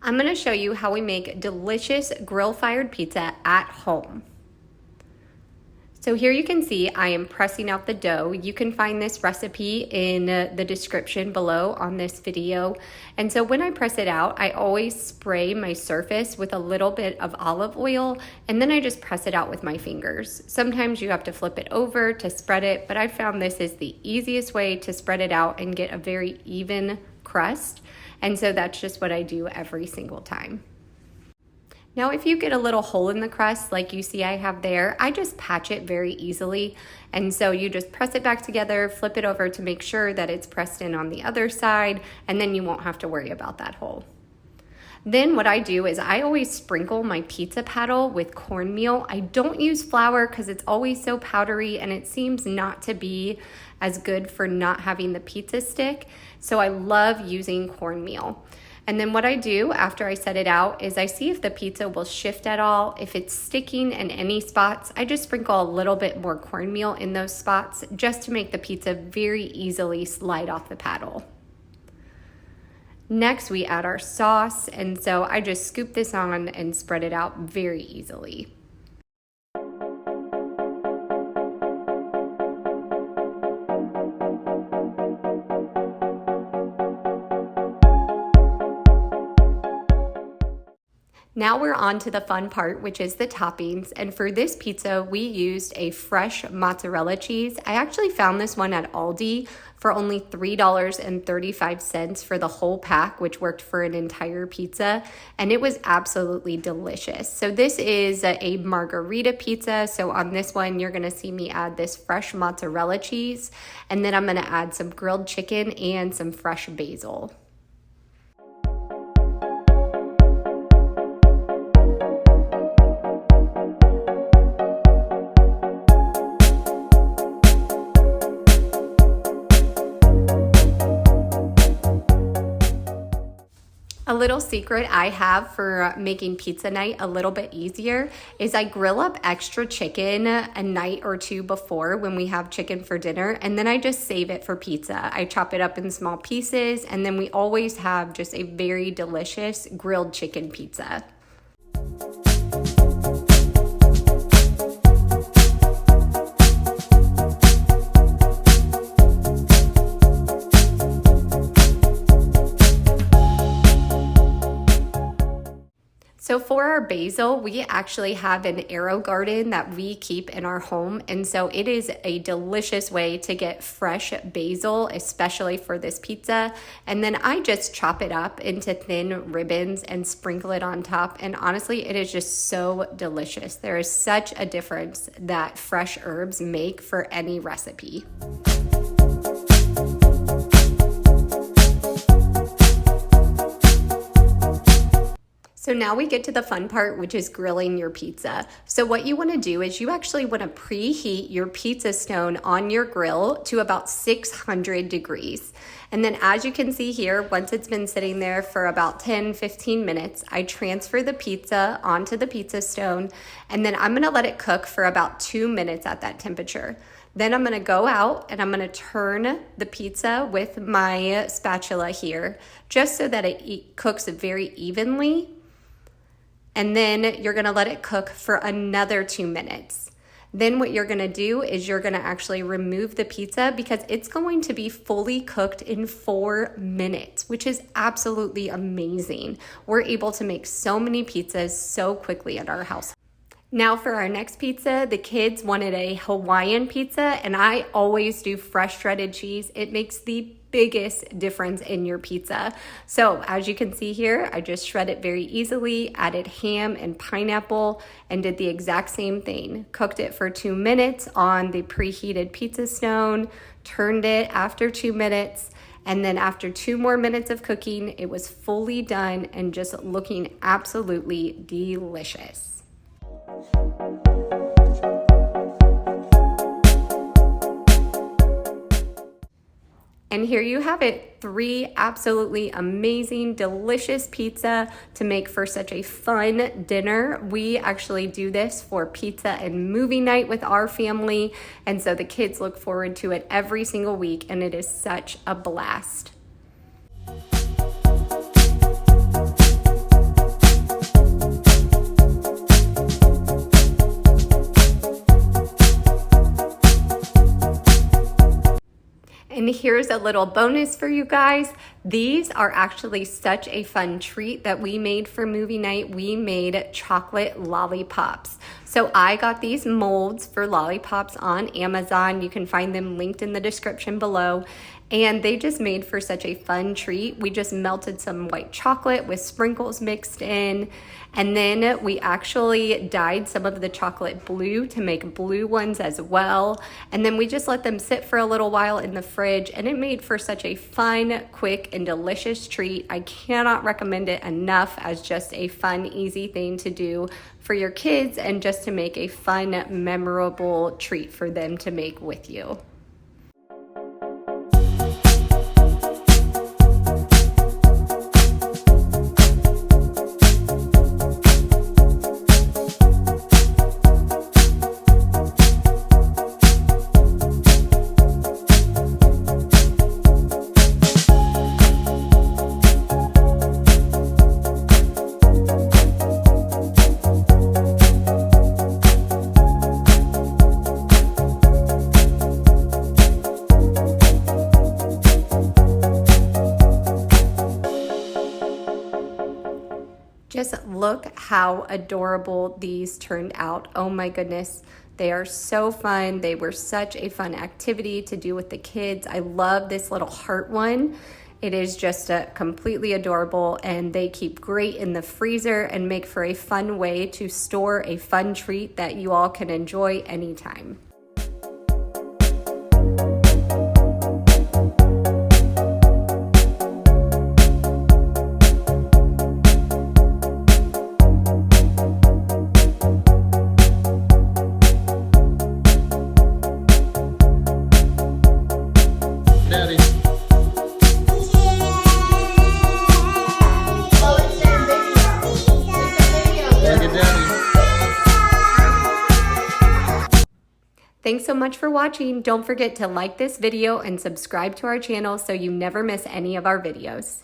I'm going to show you how we make delicious grill-fired pizza at home. So here you can see I am pressing out the dough. You can find this recipe in the description below on this video. And so when I press it out, I always spray my surface with a little bit of olive oil, and then I just press it out with my fingers. Sometimes you have to flip it over to spread it, but I found this is the easiest way to spread it out and get a very even crust. And so that's just what I do every single time. Now, if you get a little hole in the crust like you see I have there, I just patch it very easily. And so you just press it back together, flip it over to make sure that it's pressed in on the other side, and then you won't have to worry about that hole. Then what I do is I always sprinkle my pizza paddle with cornmeal. I don't use flour because it's always so powdery and it seems not to be as good for not having the pizza stick. So I love using cornmeal. And then what I do after I set it out is I see if the pizza will shift at all. If it's sticking in any spots, I just sprinkle a little bit more cornmeal in those spots just to make the pizza very easily slide off the paddle. Next, we add our sauce, and so I just scoop this on and spread it out very easily. Now we're on to the fun part, which is the toppings. And for this pizza, we used a fresh mozzarella cheese. I actually found this one at Aldi for only $3.35 for the whole pack, which worked for an entire pizza. And it was absolutely delicious. So this is a margarita pizza. So on this one, you're gonna see me add this fresh mozzarella cheese. And then I'm gonna add some grilled chicken and some fresh basil. A little secret I have for making pizza night a little bit easier is I grill up extra chicken a night or two before when we have chicken for dinner, and then I just save it for pizza. I chop it up in small pieces, and then we always have just a very delicious grilled chicken pizza. So for our basil, we actually have an arrow garden that we keep in our home. And so it is a delicious way to get fresh basil, especially for this pizza. And then I just chop it up into thin ribbons and sprinkle it on top. And honestly, it is just so delicious. There is such a difference that fresh herbs make for any recipe. So now we get to the fun part, which is grilling your pizza. So what you want to do is you actually want to preheat your pizza stone on your grill to about 600 degrees. And then as you can see here, once it's been sitting there for about 10-15 minutes, I transfer the pizza onto the pizza stone, and then I'm going to let it cook for about 2 minutes at that temperature. Then I'm going to go out and I'm going to turn the pizza with my spatula here, just so that it cooks very evenly. And then you're gonna let it cook for another 2 minutes. Then what you're gonna do is you're gonna actually remove the pizza because it's going to be fully cooked in 4 minutes, which is absolutely amazing. We're able to make so many pizzas so quickly at our house. Now for our next pizza, the kids wanted a Hawaiian pizza, and I always do fresh shredded cheese. It makes the biggest difference in your pizza. So as you can see here, I just shred it very easily, added ham and pineapple, and did the exact same thing. Cooked it for 2 minutes on the preheated pizza stone, turned it after 2 minutes, and then after 2 more minutes of cooking, it was fully done and just looking absolutely delicious. And here you have it, 3 absolutely amazing, delicious pizza to make for such a fun dinner. We actually do this for pizza and movie night with our family, and so the kids look forward to it every single week, and it is such a blast. here's a little bonus for you guys. These are actually such a fun treat that we made for movie night. We made chocolate lollipops. So I got these molds for lollipops on Amazon. You can find them linked in the description below. And they just made for such a fun treat. We just melted some white chocolate with sprinkles mixed in. And then we actually dyed some of the chocolate blue to make blue ones as well. And then we just let them sit for a little while in the fridge, and it made for such a fun, quick, and delicious treat. I cannot recommend it enough as just a fun, easy thing to do for your kids and just to make a fun, memorable treat for them to make with you. Just look how adorable these turned out. Oh my goodness. They are so fun. They were such a fun activity to do with the kids. I love this little heart one. It is just completely adorable, and they keep great in the freezer and make for a fun way to store a fun treat that you all can enjoy anytime. Thanks so much for watching. Don't forget to like this video and subscribe to our channel so you never miss any of our videos.